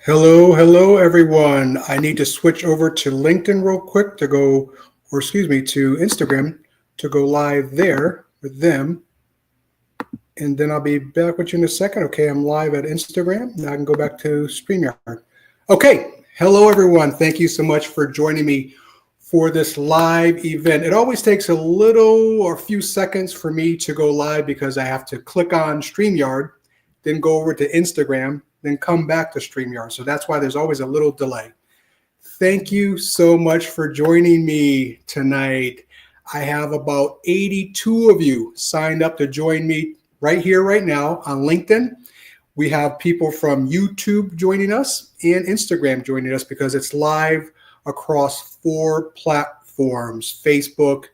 Hello, everyone. I need to switch over to LinkedIn real quick to Instagram to go live there with them. And then I'll be back with you in a second. Okay, I'm live at Instagram. Now I can go back to StreamYard. Okay, hello, everyone. Thank you so much for joining me for this live event. It always takes a little or a few seconds for me to go live because I have to click on StreamYard, then go over to Instagram, then come back to StreamYard. So that's why there's always a little delay. Thank you so much for joining me tonight. I have about 82 of you signed up to join me right here, right now on LinkedIn. We have people from YouTube joining us and Instagram joining us because it's live across 4 platforms: Facebook,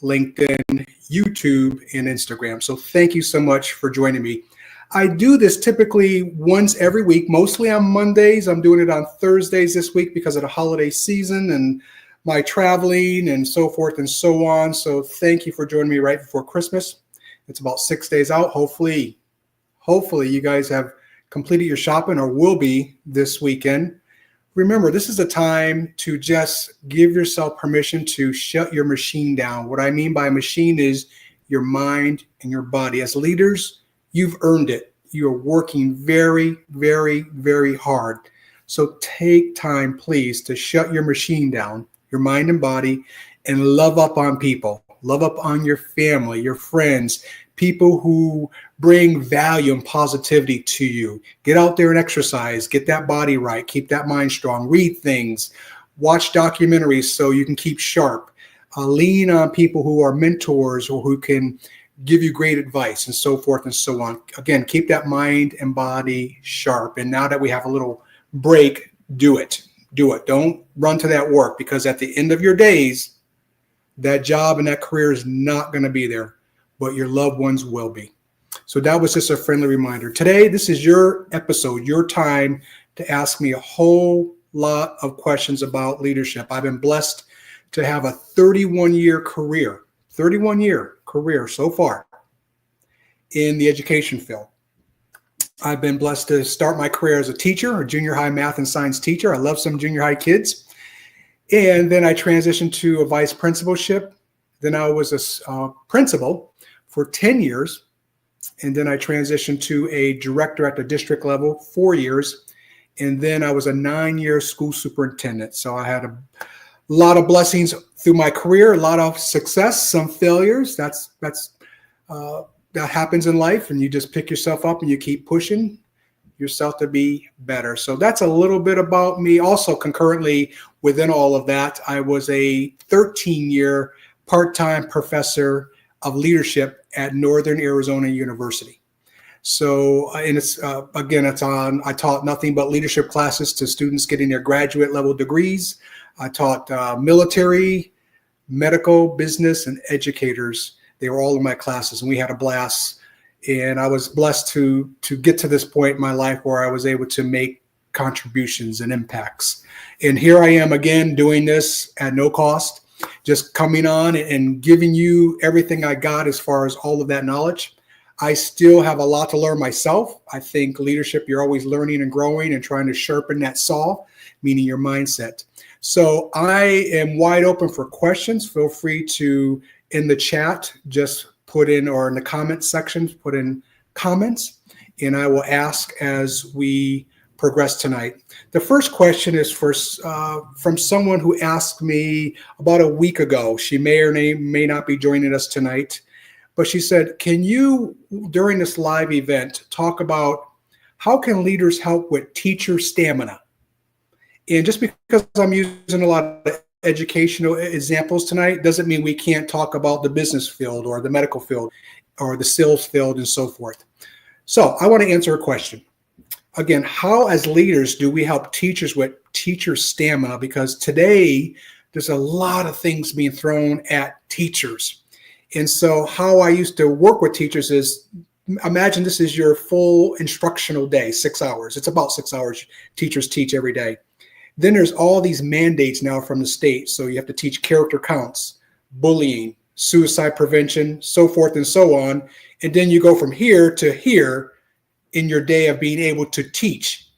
LinkedIn, YouTube, and Instagram. So thank you so much for joining me. I do this typically once every week, mostly on Mondays. I'm doing it on Thursdays this week because of the holiday season and my traveling and so forth and so on. So thank you for joining me right before Christmas. It's about 6 days out. Hopefully you guys have completed your shopping or will be this weekend. Remember, this is a time to just give yourself permission to shut your machine down. What I mean by machine is your mind and your body. As leaders, you've earned it. You are working very, very, very hard. So take time, please, to shut your machine down, your mind and body, and love up on people. Love up on your family, your friends, people who bring value and positivity to you. Get out there and exercise. Get that body right. Keep that mind strong. Read things. Watch documentaries so you can keep sharp. Lean on people who are mentors or who can give you great advice and so forth and so on. Again, keep that mind and body sharp. And now that we have a little break, do it. Do it. Don't run to that work, because at the end of your days, that job and that career is not going to be there, but your loved ones will be. So that was just a friendly reminder. Today, this is your episode, your time to ask me a whole lot of questions about leadership. I've been blessed to have a 31-year career so far in the education field. I've been blessed to start my career as a teacher, a junior high math and science teacher. I love some junior high kids. And then I transitioned to a vice principalship. Then I was a principal for 10 years. And then I transitioned to a director at the district level, 4 years. And then I was a 9-year school superintendent. So I had a lot of blessings through my career, a lot of success, some failures. That happens in life, and you just pick yourself up and you keep pushing yourself to be better. So that's a little bit about me. Also, concurrently within all of that, I was a 13-year part-time professor of leadership at Northern Arizona University. So, and it's I taught nothing but leadership classes to students getting their graduate level degrees. I taught military, medical, business, and educators. They were all in my classes, and we had a blast. And I was blessed to get to this point in my life where I was able to make contributions and impacts. And here I am again doing this at no cost, just coming on and giving you everything I got as far as all of that knowledge. I still have a lot to learn myself. I think leadership, you're always learning and growing and trying to sharpen that saw, meaning your mindset. So I am wide open for questions. Feel free to, in the chat, just put in, or in the comment sections, put in comments, and I will ask as we progress tonight. The first question is from someone who asked me about a week ago. She may or may not be joining us tonight, but she said, can you, during this live event, talk about how can leaders help with teacher stamina? And just because I'm using a lot of educational examples tonight doesn't mean we can't talk about the business field or the medical field or the sales field and so forth. So I want to answer a question. Again, how as leaders do we help teachers with teacher stamina? Because today there's a lot of things being thrown at teachers. And so how I used to work with teachers is, imagine this is your full instructional day, 6 hours. It's about 6 hours teachers teach every day. Then there's all these mandates now from the state. So you have to teach character counts, bullying, suicide prevention, so forth and so on. And then you go from here to here in your day of being able to teach.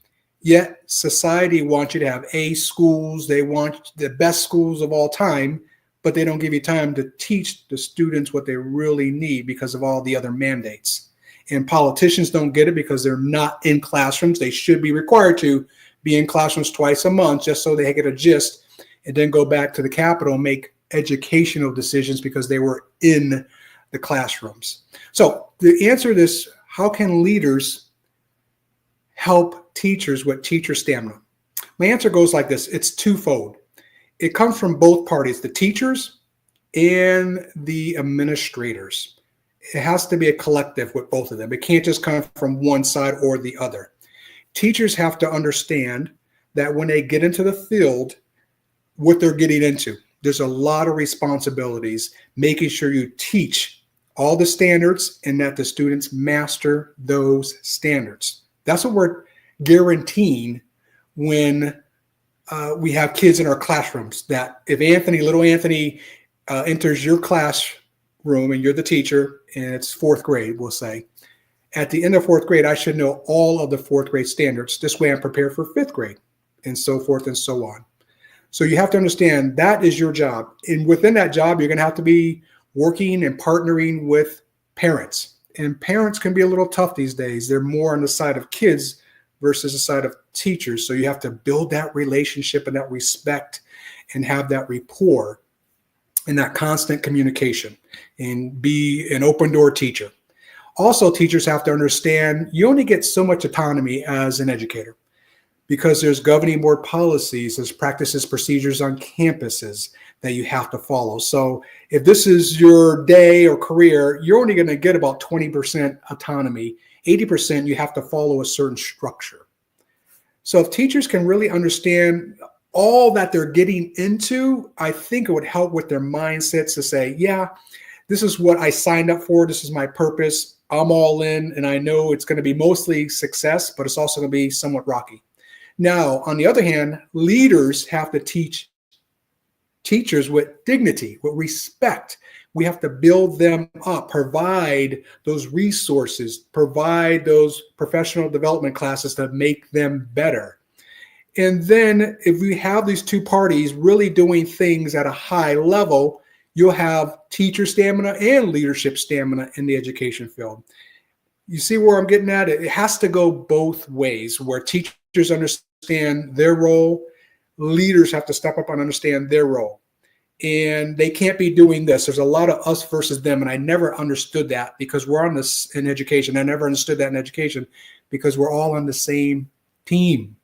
Yet society wants you to have A schools. They want the best schools of all time, but they don't give you time to teach the students what they really need because of all the other mandates. And politicians don't get it because they're not in classrooms. They should be required to be in classrooms twice a month just so they get a gist and then go back to the Capitol and make educational decisions because they were in the classrooms. So to answer this, how can leaders help teachers with teacher stamina? My answer goes like this. It's twofold. It comes from both parties, the teachers and the administrators. It has to be a collective with both of them. It can't just come from one side or the other. Teachers have to understand that when they get into the field, what they're getting into. There's a lot of responsibilities, making sure you teach all the standards and that the students master those standards. That's what we're guaranteeing when we have kids in our classrooms, that if little Anthony enters your classroom and you're the teacher and it's fourth grade, we'll say, at the end of fourth grade, I should know all of the fourth grade standards. This way I'm prepared for fifth grade and so forth and so on. So you have to understand that is your job. And within that job, you're going to have to be working and partnering with parents. And parents can be a little tough these days. They're more on the side of kids versus the side of teachers. So you have to build that relationship and that respect and have that rapport and that constant communication and be an open door teacher. Also, teachers have to understand you only get so much autonomy as an educator, because there's governing board policies, there's practices, procedures on campuses that you have to follow. So if this is your day or career, you're only going to get about 20% autonomy. 80% you have to follow a certain structure. So if teachers can really understand all that they're getting into, I think it would help with their mindsets to say, yeah, this is what I signed up for. This is my purpose. I'm all in, and I know it's going to be mostly success, but it's also going to be somewhat rocky. Now, on the other hand, leaders have to teach teachers with dignity, with respect. We have to build them up, provide those resources, provide those professional development classes to make them better. And then if we have these two parties really doing things at a high level, you'll have teacher stamina and leadership stamina in the education field. You see where I'm getting at? It has to go both ways, where teachers understand their role, leaders have to step up and understand their role. And they can't be doing this. There's a lot of us versus them, and I never understood that because we're on this in education. I never understood that in education because we're all on the same team.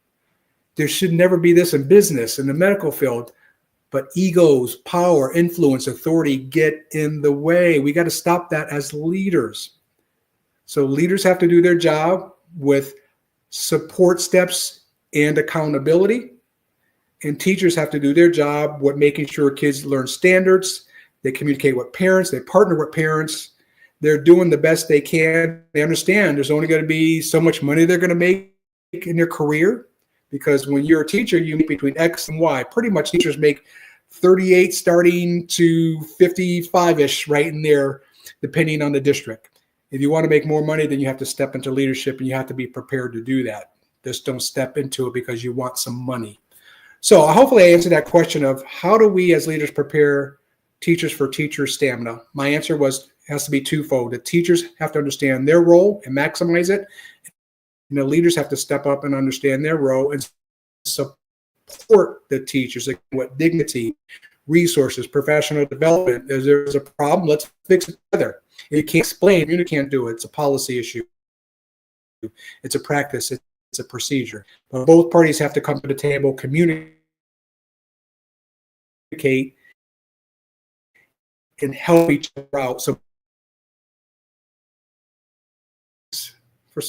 There should never be this in business, in the medical field, but egos, power, influence, authority get in the way. We got to stop that as leaders. So leaders have to do their job with support steps and accountability. And teachers have to do their job with making sure kids learn standards. They communicate with parents. They partner with parents. They're doing the best they can. They understand there's only going to be so much money they're going to make in their career, because when you're a teacher, you make between X and Y. Pretty much teachers make 38 starting to 55-ish right in there, depending on the district. If you want to make more money, then you have to step into leadership, and you have to be prepared to do that. Just don't step into it because you want some money. So hopefully I answered that question of how do we as leaders prepare teachers for teacher stamina? My answer has to be twofold. The teachers have to understand their role and maximize it. And the leaders have to step up and understand their role and support the teachers with dignity, resources, professional development. If there's a problem, let's fix it together. If you can't explain, you can't do it. It's a policy issue. It's a practice. It's a procedure. But both parties have to come to the table, communicate, and help each other out. So,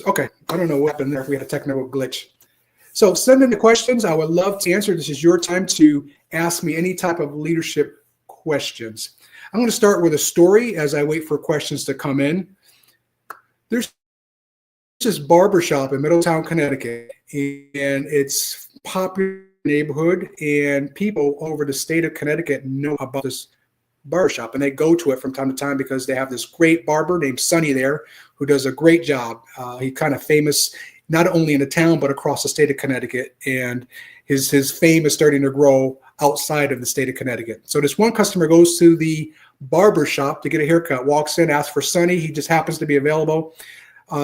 okay, I don't know what happened there if we had a technical glitch. So send in the questions. I would love to answer. This is your time to ask me any type of leadership questions. I'm going to start with a story as I wait for questions to come in. There's this barbershop in Middletown, Connecticut, and it's a popular neighborhood, and people over the state of Connecticut know about this barbershop, and they go to it from time to time because they have this great barber named Sonny there who does a great job. He's kind of famous not only in the town, but across the state of Connecticut. And his fame is starting to grow outside of the state of Connecticut. So this one customer goes to the barber shop to get a haircut, walks in, asks for Sonny. He just happens to be available.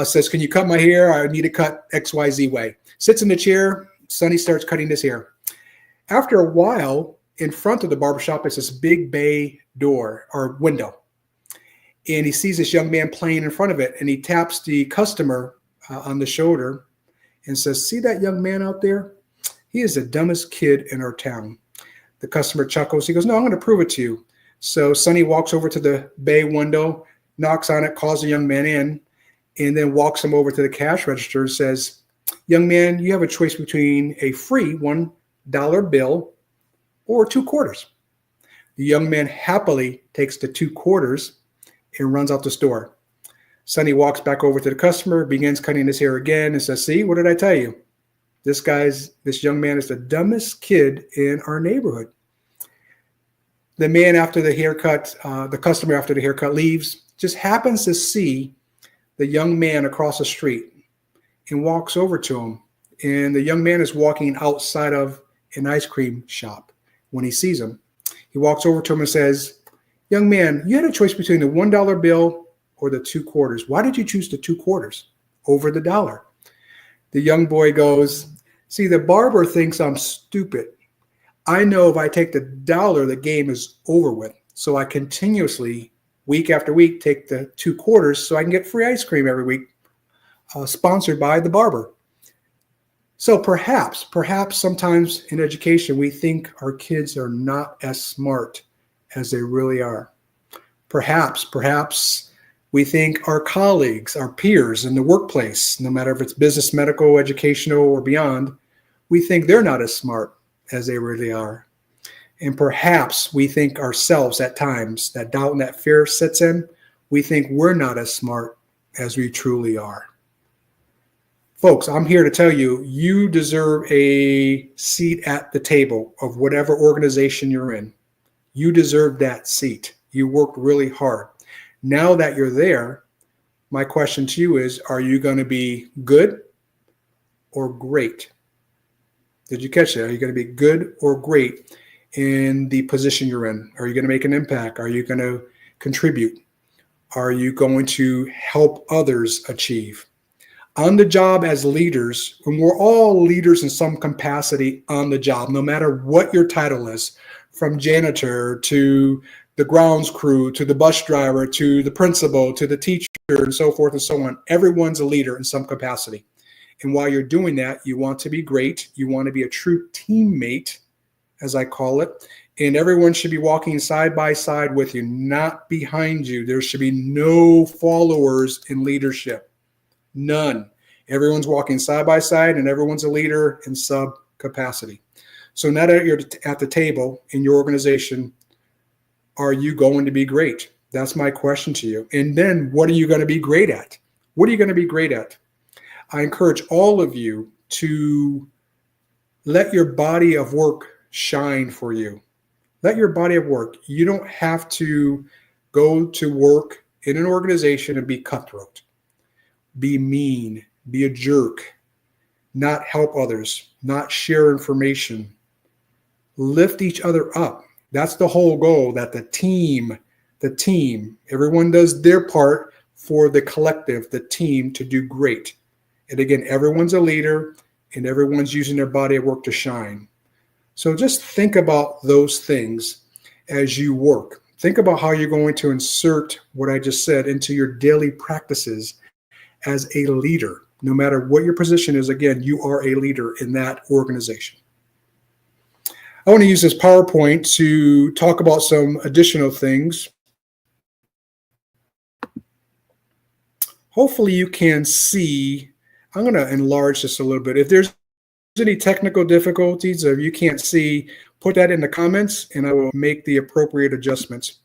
Says, can you cut my hair? I need a cut XYZ way. Sits in the chair. Sonny starts cutting his hair. After a while, in front of the barbershop is this big bay door or window. And he sees this young man playing in front of it. And he taps the customer on the shoulder and says, see that young man out there? He is the dumbest kid in our town. The customer chuckles. He goes, no, I'm going to prove it to you. So Sonny walks over to the bay window, knocks on it, calls the young man in, and then walks him over to the cash register and says, young man, you have a choice between a free $1 bill or 2 quarters. The young man happily takes the 2 quarters and runs out the store. Sonny walks back over to the customer, begins cutting his hair again, and says, see, what did I tell you? This young man is the dumbest kid in our neighborhood. The man after the haircut, the customer after the haircut leaves, just happens to see the young man across the street and walks over to him. And the young man is walking outside of an ice cream shop. When he sees him, he walks over to him and says, young man, you had a choice between the $1 bill or the 2 quarters. Why did you choose the 2 quarters over the dollar? The young boy goes, see, the barber thinks I'm stupid. I know if I take the dollar, the game is over with. So I continuously, week after week, take the 2 quarters so I can get free ice cream every week, sponsored by the barber. So perhaps sometimes in education, we think our kids are not as smart as they really are. Perhaps we think our colleagues, our peers in the workplace, no matter if it's business, medical, educational, or beyond, we think they're not as smart as they really are. And perhaps we think ourselves at times, that doubt and that fear sets in, we think we're not as smart as we truly are. Folks, I'm here to tell you, you deserve a seat at the table of whatever organization you're in. You deserve that seat. You worked really hard. Now that you're there, my question to you is, are you going to be good or great? Did you catch that? Are you going to be good or great in the position you're in? Are you going to make an impact? Are you going to contribute? Are you going to help others achieve? On the job as leaders, and we're all leaders in some capacity on the job, no matter what your title is, from janitor to the grounds crew, to the bus driver, to the principal, to the teacher, and so forth and so on. Everyone's a leader in some capacity. And while you're doing that, you want to be great. You want to be a true teammate, as I call it. And everyone should be walking side by side with you, not behind you. There should be no followers in leadership. None. Everyone's walking side by side, and everyone's a leader in sub capacity. So now that you're at the table in your organization, are you going to be great? That's my question to you. And then what are you going to be great at? What are you going to be great at? I encourage all of you to let your body of work shine for you. Let your body of work. You don't have to go to work in an organization and be cutthroat, be mean, be a jerk, not help others, not share information, lift each other up. That's the whole goal, that the team, everyone does their part for the collective, the team, to do great. And again, everyone's a leader and everyone's using their body of work to shine. So just think about those things as you work. Think about how you're going to insert what I just said into your daily practices as a leader. No matter what your position is, again, you are a leader in that organization. I want to use this PowerPoint to talk about some additional things. Hopefully you can see. I'm going to enlarge this a little bit. If there's any technical difficulties, or if you can't see, put that in the comments and I will make the appropriate adjustments.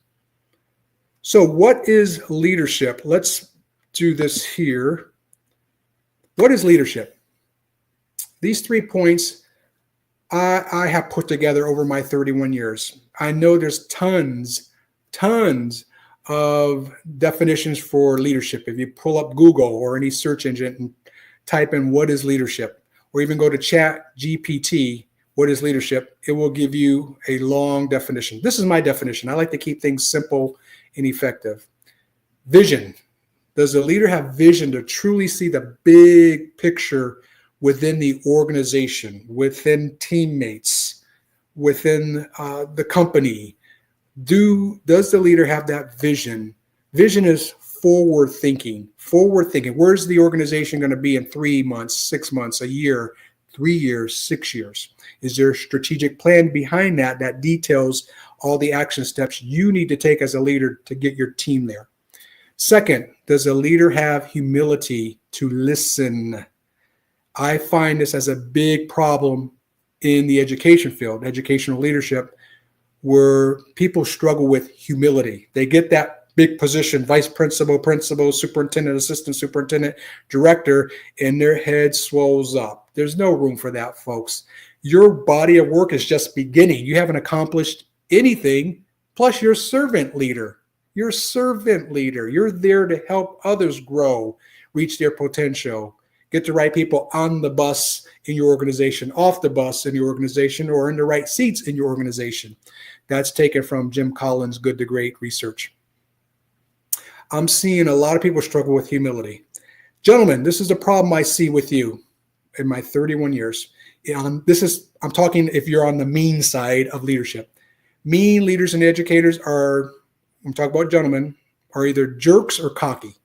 So what is leadership? Let's do this here. What is leadership? These 3 points I have put together over my 31 years. I know there's tons of definitions for leadership. If you pull up Google or any search engine and type in what is leadership, or even go to Chat GPT, what is leadership? It will give you a long definition. This is my definition. I like to keep things simple and effective. Vision. Does the leader have vision to truly see the big picture within the organization, within teammates, within the company? Does the leader have that vision? Vision is forward thinking. Where's the organization going to be in 3 months, 6 months, a year, 3 years, 6 years? Is there a strategic plan behind that details all the action steps you need to take as a leader to get your team there? Second, does a leader have humility to listen? I find this as a big problem in the education field, educational leadership, where people struggle with humility. They get that big position, vice principal, superintendent, assistant superintendent, director, and their head swells up. There's no room for that, folks. Your body of work is just beginning. You haven't accomplished anything, plus you're a servant leader. You're there to help others grow, reach their potential, get the right people on the bus in your organization, off the bus in your organization, or in the right seats in your organization. That's taken from Jim Collins' Good to Great research. I'm seeing a lot of people struggle with humility. Gentlemen, this is a problem I see with you in my 31 years. I'm talking if you're on the mean side of leadership. Mean leaders and educators are, I'm talking about gentlemen, are either jerks or cocky.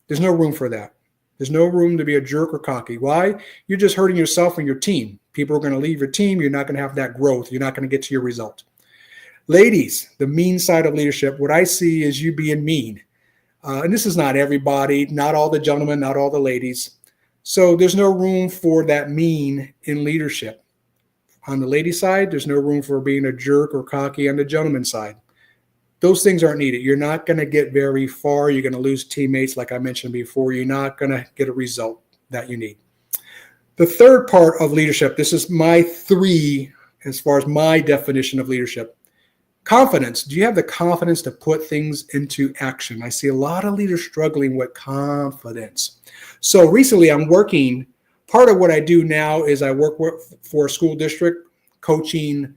There's no room for that. There's no room to be a jerk or cocky. Why? You're just hurting yourself and your team. People are going to leave your team. You're not going to have that growth. You're not going to get to your result. Ladies, the mean side of leadership, what I see is you being mean. And this is not everybody, not all the gentlemen, not all the ladies. So there's no room for that mean in leadership. On the lady side, there's no room for being a jerk or cocky on the gentleman side. Those things aren't needed. You're not going to get very far. You're going to lose teammates, like I mentioned before. You're not going to get a result that you need. The third part of leadership, this is my 3 as far as my definition of leadership. Confidence. Do you have the confidence to put things into action? I see a lot of leaders struggling with confidence. So recently part of what I do now is I work for a school district coaching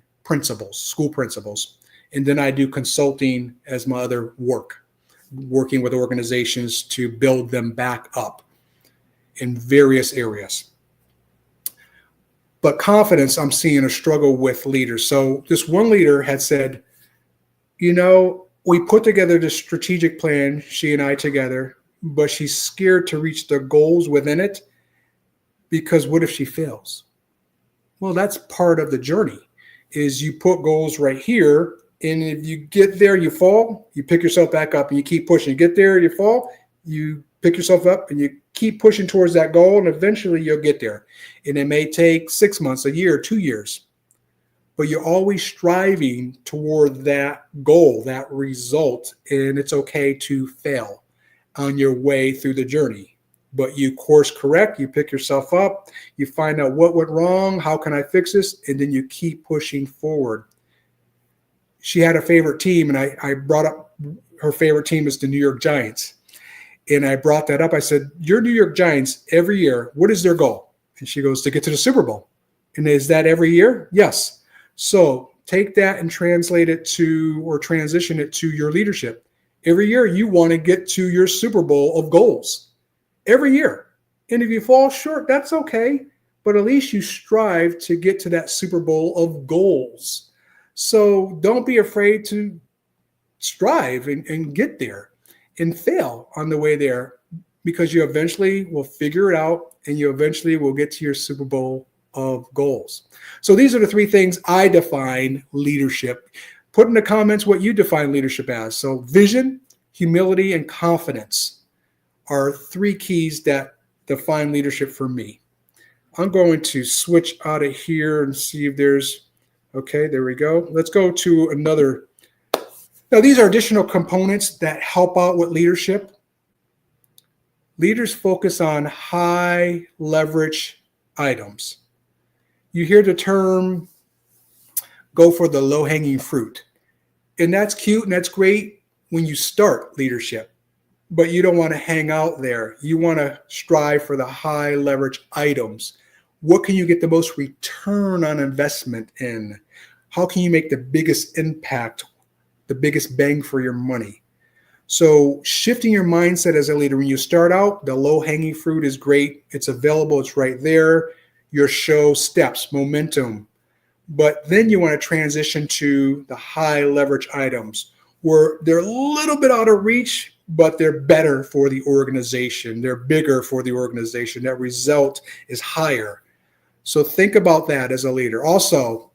school principals. And then I do consulting as my other work, working with organizations to build them back up in various areas. But confidence, I'm seeing a struggle with leaders. So this one leader had said, we put together this strategic plan, she and I together, but she's scared to reach the goals within it because what if she fails? Well, that's part of the journey, is you put goals right here. And if you get there, you fall, you pick yourself back up and you keep pushing. You get there, you fall, you pick yourself up and you keep pushing towards that goal, and eventually you'll get there. And it may take 6 months, a year, 2 years, but you're always striving toward that goal, that result. And it's okay to fail on your way through the journey. But you course correct, you pick yourself up, you find out what went wrong, how can I fix this, and then you keep pushing forward. She had a favorite team, and I brought up her favorite team is the New York Giants. And I brought that up. I said, your New York Giants, every year, what is their goal? And she goes, to get to the Super Bowl. And is that every year? Yes. So take that and translate it to, or transition it to your leadership. Every year you want to get to your Super Bowl of goals. Every year. And if you fall short, that's okay. But at least you strive to get to that Super Bowl of goals. So don't be afraid to strive and get there and fail on the way there, because you eventually will figure it out and you eventually will get to your Super Bowl of goals. So these are the 3 things I define leadership. Put in the comments what you define leadership as. So vision, humility, and confidence are 3 keys that define leadership for me. I'm going to switch out of here and see if there's, okay, there we go. Let's go to another. Now, these are additional components that help out with leadership. Leaders focus on high leverage items. You hear the term, go for the low-hanging fruit. And that's cute and that's great when you start leadership. but you don't want to hang out there. You want to strive for the high leverage items. What can you get the most return on investment in? How can you make the biggest impact, the biggest bang for your money? So shifting your mindset as a leader, when you start out, the low hanging fruit is great. It's available. It's right there. Your show steps, momentum. But then you want to transition to the high leverage items where they're a little bit out of reach, but they're better for the organization. They're bigger for the organization. That result is higher. So think about that as a leader. Also,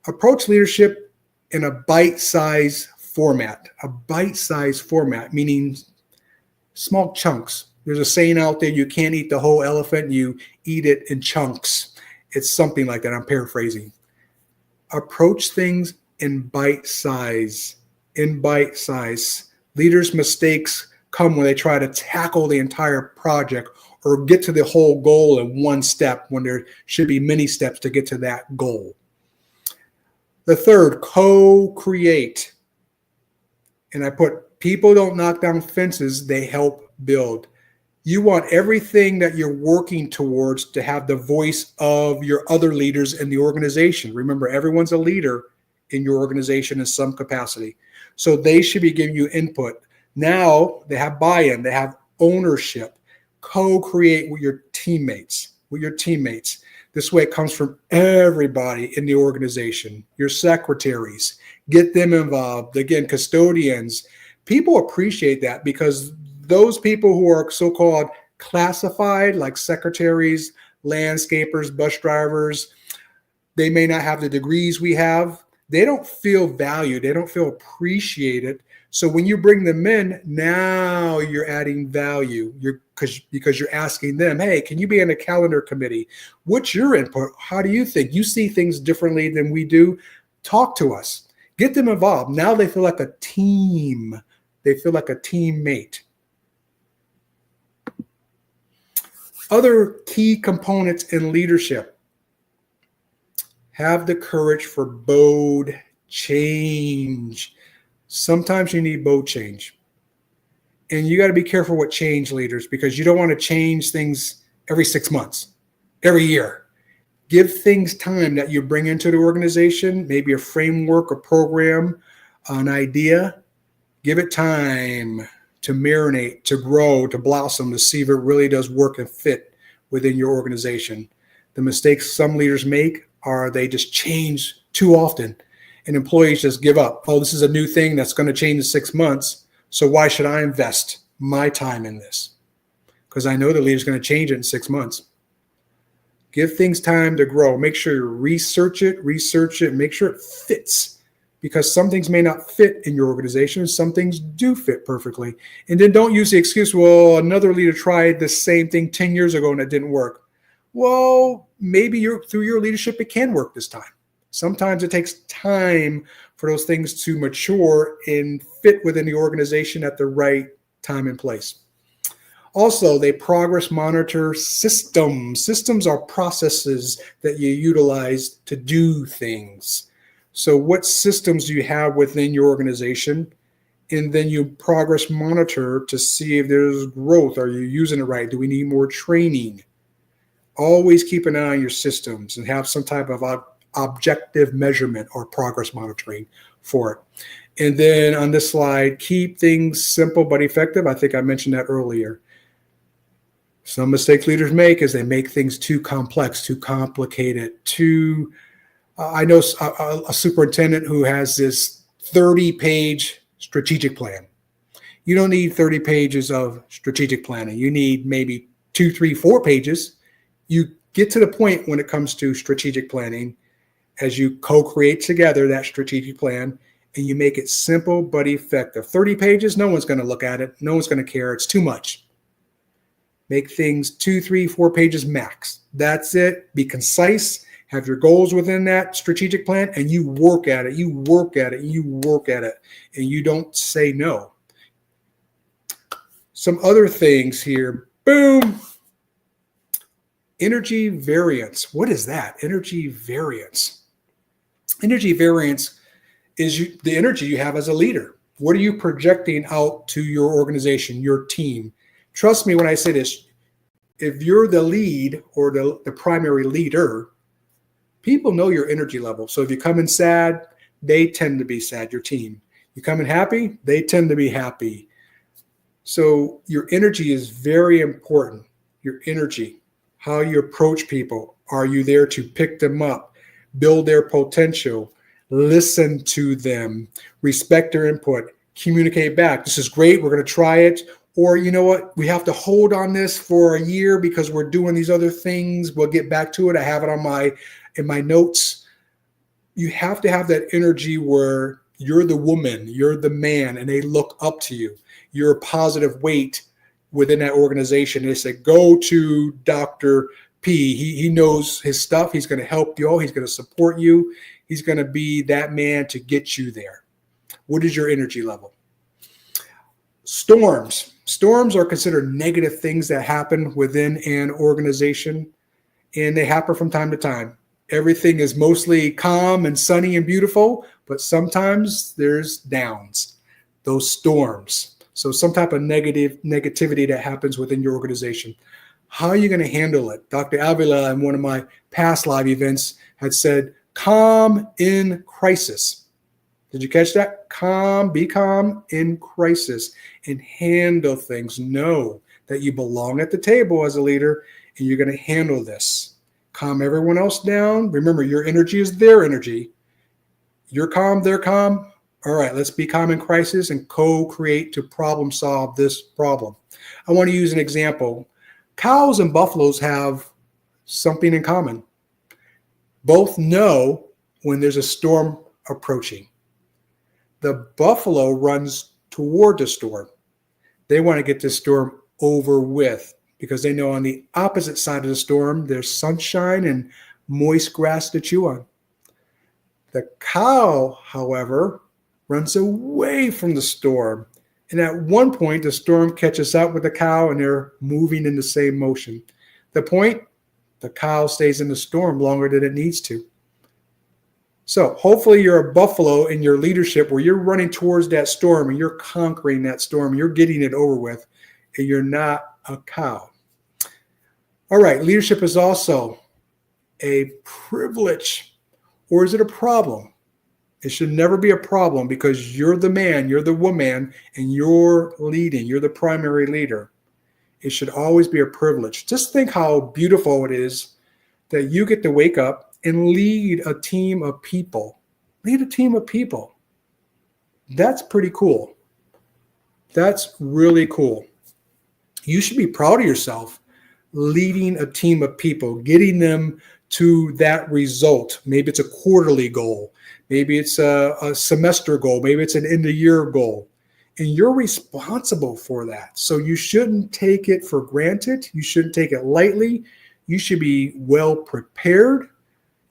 approach leadership in a bite-sized format. A bite-sized format, meaning small chunks. There's a saying out there, you can't eat the whole elephant, you eat it in chunks. It's something like that. I'm paraphrasing. Approach things in bite size. In bite size. Leaders' mistakes come when they try to tackle the entire project or get to the whole goal in one step when there should be many steps to get to that goal. The third, co-create. And I put, people don't knock down fences, they help build. You want everything that you're working towards to have the voice of your other leaders in the organization. Remember, everyone's a leader in your organization in some capacity. So they should be giving you input. Now they have buy-in, they have ownership. Co-create with your teammates, This way it comes from everybody in the organization, your secretaries, get them involved. Again, custodians. People appreciate that because those people who are so-called classified, like secretaries, landscapers, bus drivers, they may not have the degrees we have. They don't feel valued. They don't feel appreciated. So when you bring them in, now you're adding value. Because you're asking them, hey, can you be on a calendar committee? What's your input? How do you think? You see things differently than we do. Talk to us. Get them involved. Now they feel like a team. They feel like a teammate. Other key components in leadership. Have the courage for bold change. Sometimes you need bold change. And you got to be careful with change, leaders, because you don't want to change things every 6 months, every year. Give things time that you bring into the organization, maybe a framework, a program, an idea. Give it time to marinate, to grow, to blossom, to see if it really does work and fit within your organization. The mistakes some leaders make are they just change too often, and employees just give up. Oh, this is a new thing that's going to change in 6 months, so why should I invest my time in this? Because I know the leader's going to change it in 6 months. Give things time to grow. Make sure you research it, make sure it fits. Because some things may not fit in your organization, and some things do fit perfectly. And then don't use the excuse, well, another leader tried the same thing 10 years ago and it didn't work. Well, maybe through your leadership, it can work this time. Sometimes it takes time for those things to mature and fit within the organization at the right time and place. Also, they progress monitor systems. Systems are processes that you utilize to do things. So what systems do you have within your organization? And then you progress monitor to see if there's growth. Are you using it right? Do we need more training? Always keep an eye on your systems and have some type of objective measurement or progress monitoring for it. And then on this slide, keep things simple but effective. I think I mentioned that earlier. Some mistakes leaders make is they make things too complex, too complicated, I know a superintendent who has this 30-page strategic plan. You don't need 30 pages of strategic planning. You need maybe 2, 3, 4 pages. You get to the point when it comes to strategic planning as you co-create together that strategic plan and you make it simple but effective. 30 pages, no one's going to look at it. No one's going to care. It's too much. Make things 2, 3, 4 pages max. That's it. Be concise. Have your goals within that strategic plan, and you work at it. You work at it. You work at it, and you don't say no. Some other things here. Boom. Energy variance. What is that? Energy variance. Energy variance is the energy you have as a leader. What are you projecting out to your organization, your team? Trust me when I say this, if you're the lead or the primary leader, people know your energy level. So if you come in sad, they tend to be sad, your team. You come in happy, they tend to be happy. So your energy is very important. Your energy, how you approach people. Are you there to pick them up, build their potential, listen to them, respect their input, communicate back? This is great. We're going to try it. Or, you know what? We have to hold on this for a year because we're doing these other things. We'll get back to it. I have it on in my notes. You have to have that energy where you're the woman, you're the man, and they look up to you. You're a positive weight within that organization. They say, go to Dr. P. He knows his stuff. He's going to help you all. He's going to support you. He's going to be that man to get you there. What is your energy level? Storms. Storms are considered negative things that happen within an organization, and they happen from time to time. Everything is mostly calm and sunny and beautiful, but sometimes there's downs, those storms. So some type of negativity that happens within your organization. How are you going to handle it? Dr. Avila, in one of my past live events, had said, calm in crisis. Did you catch that? Be calm in crisis and handle things. Know that you belong at the table as a leader and you're going to handle this. Calm everyone else down. Remember, your energy is their energy. You're calm, they're calm. All right, let's be calm in crisis and co-create to problem solve this problem. I want to use an example. Cows and buffaloes have something in common. Both know when there's a storm approaching. The buffalo runs toward the storm. They want to get this storm over with because they know on the opposite side of the storm, there's sunshine and moist grass to chew on. The cow, however, runs away from the storm. And at one point, the storm catches up with the cow and they're moving in the same motion. The point, the cow stays in the storm longer than it needs to. So hopefully you're a buffalo in your leadership where you're running towards that storm and you're conquering that storm. You're getting it over with and you're not a cow. All right, leadership is also a privilege, or is it a problem? It should never be a problem because you're the man, you're the woman, and you're leading. You're the primary leader. It should always be a privilege. Just think how beautiful it is that you get to wake up and lead a team of people. Lead a team of people. That's pretty cool. That's really cool. You should be proud of yourself leading a team of people, getting them to that result. Maybe it's a quarterly goal. Maybe it's a semester goal. Maybe it's an end-of-year goal. And you're responsible for that. So you shouldn't take it for granted. You shouldn't take it lightly. You should be well prepared.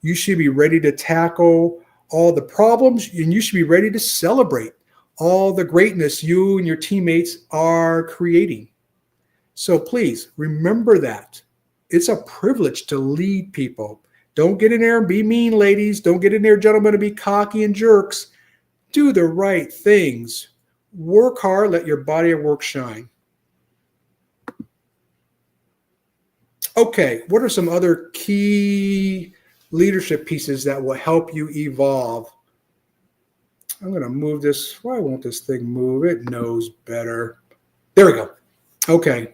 You should be ready to tackle all the problems, and you should be ready to celebrate all the greatness you and your teammates are creating. So please remember that. It's a privilege to lead people. Don't get in there and be mean, ladies. Don't get in there, gentlemen, to be cocky and jerks. Do the right things. Work hard. Let your body of work shine. Okay, what are some other key leadership pieces that will help you evolve? I'm going to move this. Why won't this thing move? It knows better. There we go. Okay.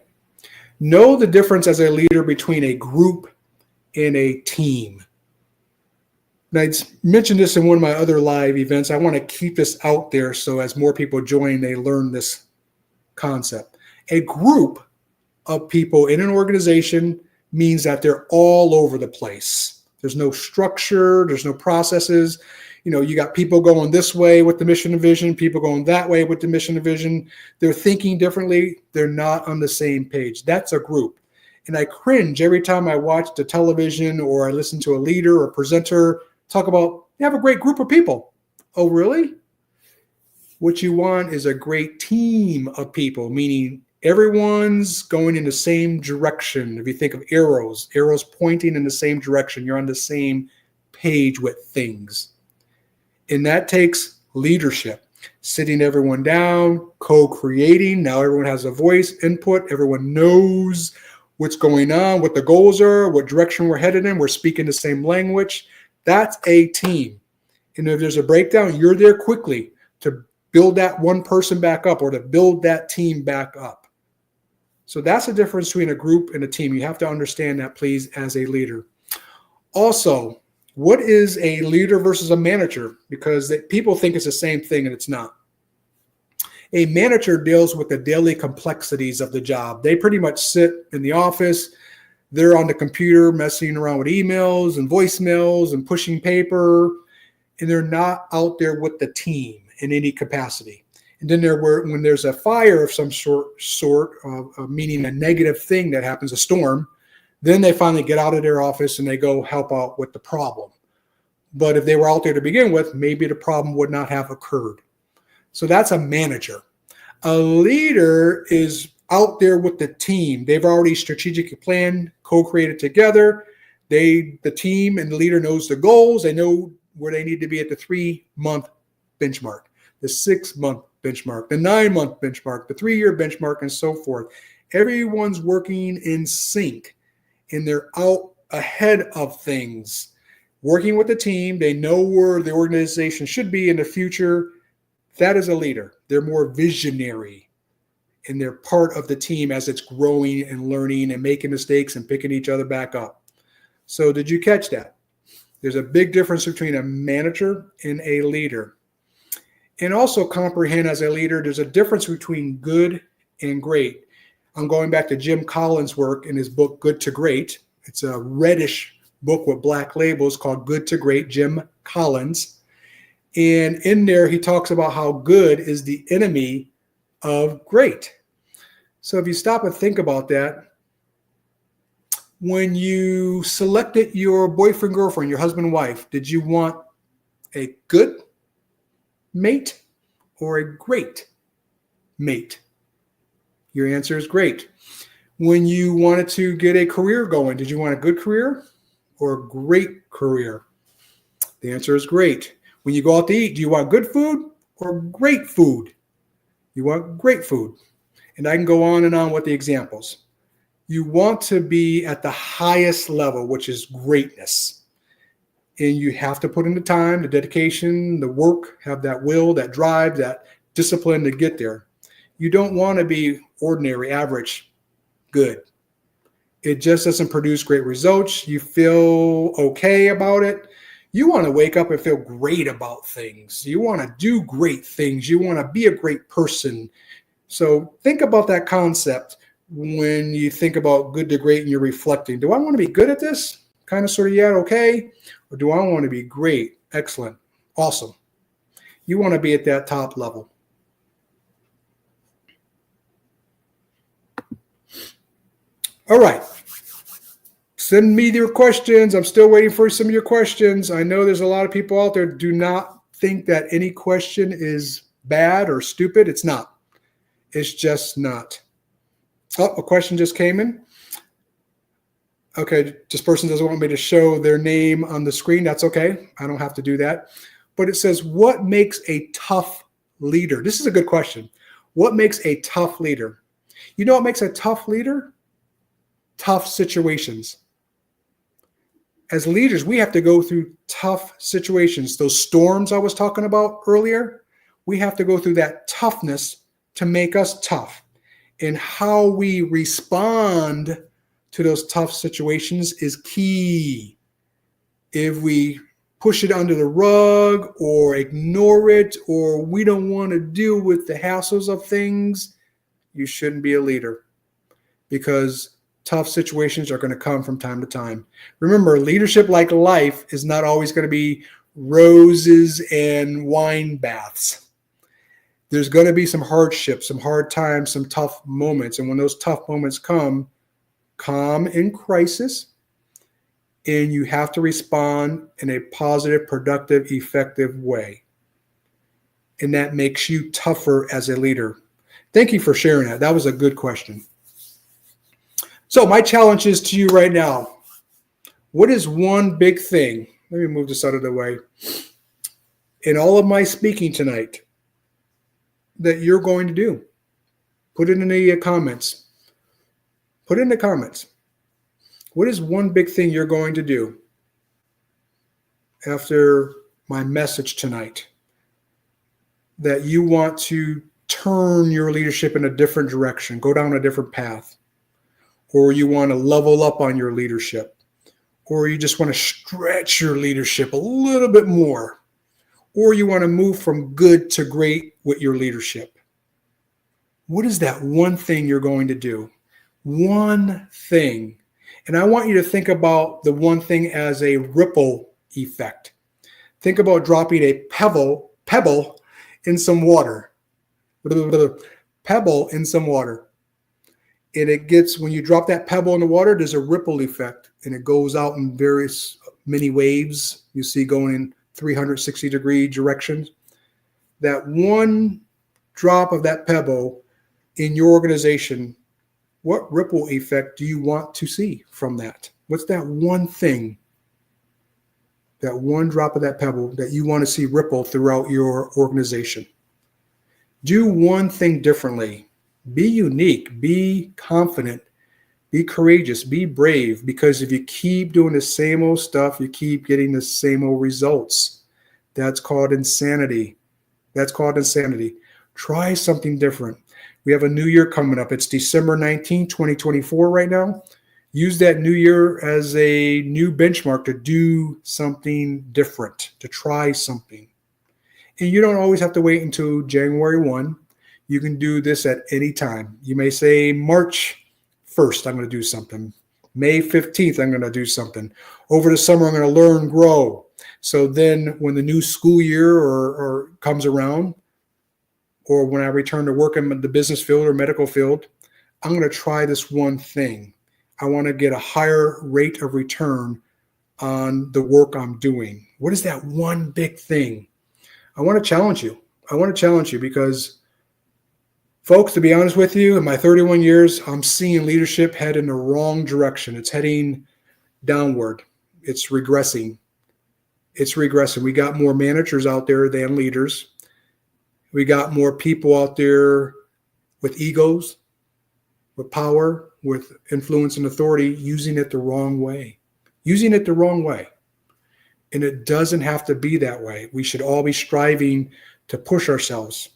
Know the difference as a leader between a group and a team. Now, I mentioned this in one of my other live events. I want to keep this out there so as more people join, they learn this concept. A group of people in an organization means that they're all over the place. There's no structure. There's no processes. You got people going this way with the mission and vision, people going that way with the mission and vision. They're thinking differently. They're not on the same page. That's a group. And I cringe every time I watch the television or I listen to a leader or presenter talk about, you have a great group of people. Oh, really? What you want is a great team of people, meaning everyone's going in the same direction. If you think of arrows pointing in the same direction, you're on the same page with things. And that takes leadership. Sitting everyone down, co-creating. Now everyone has a voice, input. Everyone knows what's going on, what the goals are, what direction we're headed in. We're speaking the same language. That's a team. And if there's a breakdown, you're there quickly to build that one person back up or to build that team back up. So that's the difference between a group and a team. You have to understand that, please, as a leader. Also, what is a leader versus a manager? Because people think it's the same thing and it's not. A manager deals with the daily complexities of the job. They pretty much sit in the office. They're on the computer messing around with emails and voicemails and pushing paper, and they're not out there with the team in any capacity. And then when there's a fire of some sort, meaning a negative thing that happens, a storm, then they finally get out of their office and they go help out with the problem. But if they were out there to begin with, maybe the problem would not have occurred. So that's a manager. A leader is out there with the team. They've already strategically planned, co-created together. The team and the leader knows the goals. They know where they need to be at the 3-month benchmark, the 6-month benchmark, the 9-month benchmark, the 3-year benchmark, and so forth. Everyone's working in sync. And they're out ahead of things, working with the team. They know where the organization should be in the future. That is a leader. They're more visionary, and they're part of the team as it's growing and learning and making mistakes and picking each other back up. So did you catch that? There's a big difference between a manager and a leader. And also comprehend as a leader, there's a difference between good and great. I'm going back to Jim Collins' work in his book, Good to Great. It's a reddish book with black labels called Good to Great, Jim Collins. And in there, he talks about how good is the enemy of great. So if you stop and think about that, when you selected your boyfriend, girlfriend, your husband, wife, did you want a good mate or a great mate? Your answer is great. When you wanted to get a career going, did you want a good career or a great career? The answer is great. When you go out to eat, do you want good food or great food? You want great food. And I can go on and on with the examples. You want to be at the highest level, which is greatness. And you have to put in the time, the dedication, the work, have that will, that drive, that discipline to get there. You don't want to be ordinary, average, good. It just doesn't produce great results. You feel okay about it. You want to wake up and feel great about things. You want to do great things. You want to be a great person. So think about that concept when you think about good to great and you're reflecting. Do I want to be good at this? Kind of, sort of, yeah, okay. Or do I want to be great, excellent, awesome? You want to be at that top level. All right. Send me your questions. I'm still waiting for some of your questions. I know there's a lot of people out there who do not think that any question is bad or stupid. It's not. It's just not. Oh, a question just came in. Okay, this person doesn't want me to show their name on the screen. That's okay. I don't have to do that. But it says, what makes a tough leader? This is a good question. What makes a tough leader? You know what makes a tough leader? Tough situations. As leaders, we have to go through tough situations. Those storms I was talking about earlier, we have to go through that toughness to make us tough. And how we respond to those tough situations is key. If we push it under the rug or ignore it, or we don't want to deal with the hassles of things, you shouldn't be a leader, because tough situations are going to come from time to time. Remember, leadership, like life, is not always going to be roses and wine baths. There's going to be some hardships, some hard times, some tough moments. And when those tough moments come, calm in crisis, and you have to respond in a positive, productive, effective way. And that makes you tougher as a leader. Thank you for sharing that. That was a good question. So my challenge is to you right now. What is one big thing? Let me move this out of the way. In all of my speaking tonight, that you're going to do? Put it in the comments. Put it in the comments. What is one big thing you're going to do after my message tonight that you want to turn your leadership in a different direction, go down a different path, or you want to level up on your leadership, or you just want to stretch your leadership a little bit more, or you want to move from good to great with your leadership? What is that one thing you're going to do? One thing. And I want you to think about the one thing as a ripple effect. Think about dropping a pebble in some water. Pebble in some water. And it gets, when you drop that pebble in the water, there's a ripple effect. And it goes out in various many waves you see going in 360-degree directions. That one drop of that pebble in your organization, what ripple effect do you want to see from that? What's that one thing, that one drop of that pebble that you want to see ripple throughout your organization? Do one thing differently. Be unique, be confident, be courageous, be brave, because if you keep doing the same old stuff, you keep getting the same old results. That's called insanity. That's called insanity. Try something different. We have a new year coming up. It's December 19, 2024 right now. Use that new year as a new benchmark to do something different, to try something. And you don't always have to wait until January 1. You can do this at any time. You may say March 1st, I'm going to do something. May 15th, I'm going to do something. Over the summer, I'm going to learn, grow. So then when the new school year or comes around, or when I return to work in the business field or medical field, I'm going to try this one thing. I want to get a higher rate of return on the work I'm doing. What is that one big thing? I want to challenge you. I want to challenge you because, folks, to be honest with you, in my 31 years, I'm seeing leadership head in the wrong direction. It's heading downward. It's regressing. It's regressing. We got more managers out there than leaders. We got more people out there with egos, with power, with influence and authority, using it the wrong way. Using it the wrong way. And it doesn't have to be that way. We should all be striving to push ourselves.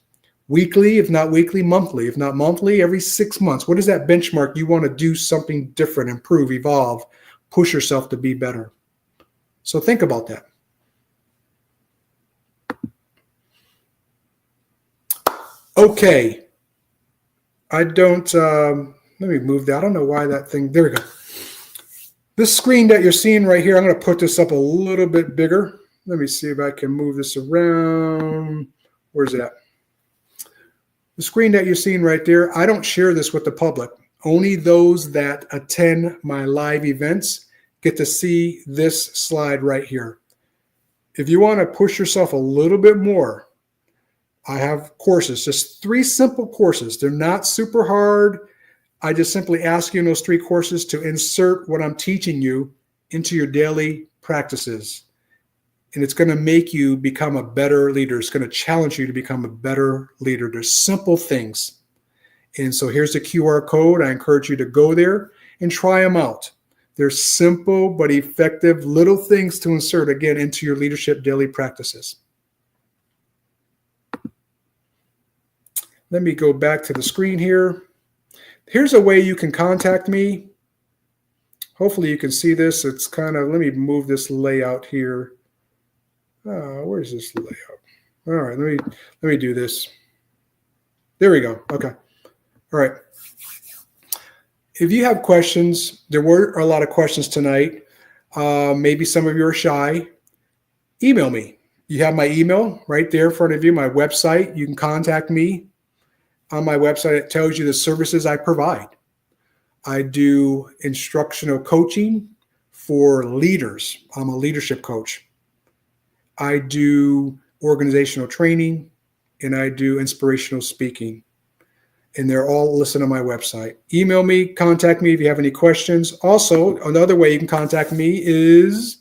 Weekly, if not weekly, monthly. If not monthly, every 6 months. What is that benchmark? You want to do something different, improve, evolve, push yourself to be better. So think about that. Okay. I don't, let me move that. I don't know why that thing, there we go. This screen that you're seeing right here, I'm going to put this up a little bit bigger. Let me see if I can move this around. Where's it at? The screen that you're seeing right there, I don't share this with the public. Only those that attend my live events get to see this slide right here. If you want to push yourself a little bit more, I have courses, just 3 simple courses. They're not super hard. I just simply ask you in those 3 courses to insert what I'm teaching you into your daily practices. And it's going to make you become a better leader. It's going to challenge you to become a better leader. There's simple things. And so here's the QR code. I encourage you to go there and try them out. They're simple but effective little things to insert, again, into your leadership daily practices. Let me go back to the screen here. Here's a way you can contact me. Hopefully you can see this. It's kind of, let me move this layout here. Where's this layout? All right, let me do this. There we go. Okay. All right. If you have questions, there were a lot of questions tonight. Maybe some of you are shy. Email me. You have my email right there in front of you, my website. You can contact me. On my website, it tells you the services I provide. I do instructional coaching for leaders. I'm a leadership coach. I do organizational training, and I do inspirational speaking. And they're all listed on my website. Email me, contact me if you have any questions. Also, another way you can contact me is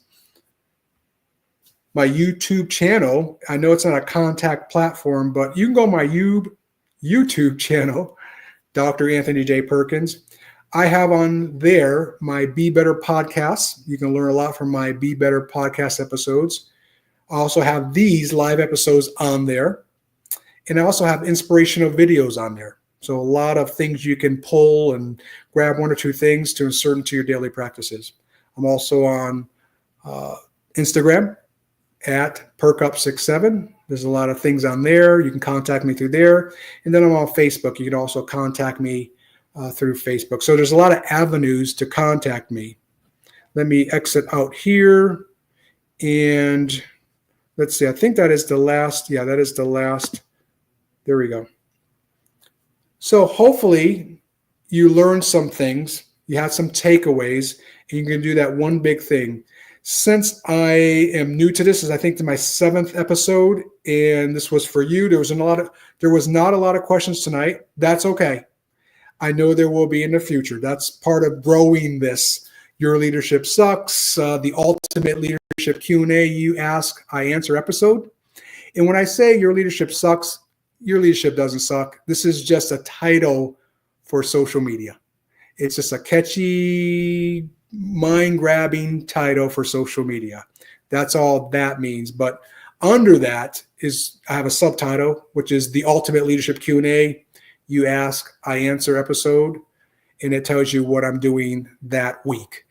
my YouTube channel. I know it's not a contact platform, but you can go on my YouTube channel, Dr. Anthony J. Perkins. I have on there my Be Better podcasts. You can learn a lot from my Be Better podcast episodes. I also have these live episodes on there. And I also have inspirational videos on there. So a lot of things you can pull and grab one or two things to insert into your daily practices. I'm also on Instagram at PerkUp67. There's a lot of things on there. You can contact me through there. And then I'm on Facebook. You can also contact me through Facebook. So there's a lot of avenues to contact me. Let me exit out here. And let's see. I think that is the last. Yeah, that is the last. There we go. So hopefully you learned some things. You had some takeaways. And you can do that one big thing. Since I am new to this, is I think to my 7th episode, and this was for you. There was not a lot of questions tonight. That's okay. I know there will be in the future. That's part of growing this. Your Leadership Sucks, the Ultimate Leadership Q&A, you ask, I answer episode. And when I say Your Leadership Sucks, your leadership doesn't suck. This is just a title for social media. It's just a catchy, mind-grabbing title for social media. That's all that means. But under that is, I have a subtitle, which is the Ultimate Leadership Q&A. You ask, I answer episode, and it tells you what I'm doing that week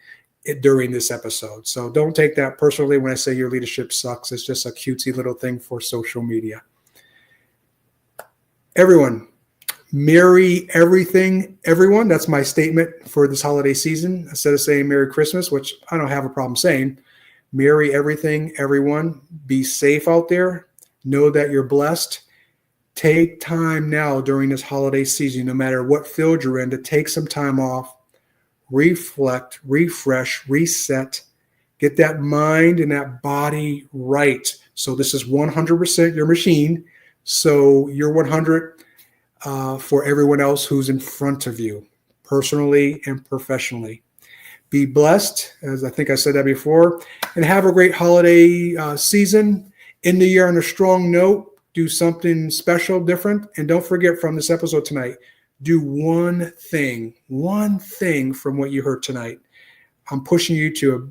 during this episode. So don't take that personally when I say your leadership sucks. It's just a cutesy little thing for social media. Everyone, merry everything, everyone. That's my statement for this holiday season. Instead of saying Merry Christmas, which I don't have a problem saying, merry everything, everyone. Be safe out there. Know that you're blessed. Take time now during this holiday season, no matter what field you're in, to take some time off, reflect, refresh, reset, get that mind and that body right. So this is 100% your machine. So you're 100 for everyone else who's in front of you, personally and professionally. Be blessed, as I think I said that before, and have a great holiday season. End the year on a strong note. Do something special, different. And don't forget from this episode tonight, do one thing from what you heard tonight. I'm pushing you to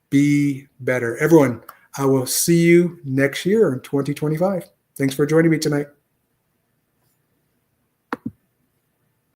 be better. Everyone, I will see you next year in 2025. Thanks for joining me tonight.